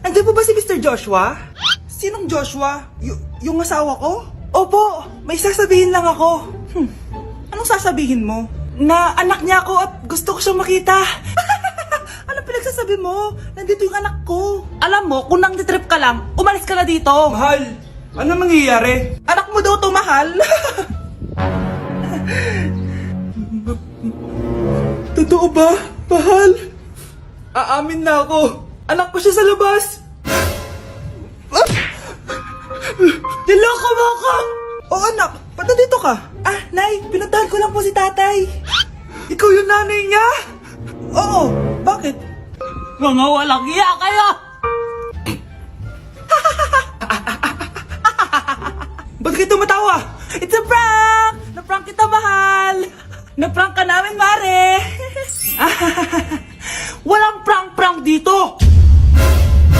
Nandiyan po ba si Mr. Joshua? Sinong Joshua? Yung asawa ko? Opo, may sasabihin lang ako. Anong sasabihin mo? Na anak niya ako at gusto ko siyang makita. Anong pinagsasabi mo? Nandito yung anak ko. Alam mo, kung nang-trip ka lang, umalis ka na dito. Mahal, ano mangyayari? Anak mo daw to, mahal. Totoo ba, mahal? Aamin na ako. Anak ko siya sa labas. Niloko mo ako! Oh anak, ba't nandito ka? Ah, Nay, pinuntahan ko lang po si tatay. Ikaw yung nanay niya? Oo, bakit? Mga walang iya kayo! Ba't kayo tumatawa? It's a prank! Na-prank kita, mahal! Na-prank ka namin, Mare!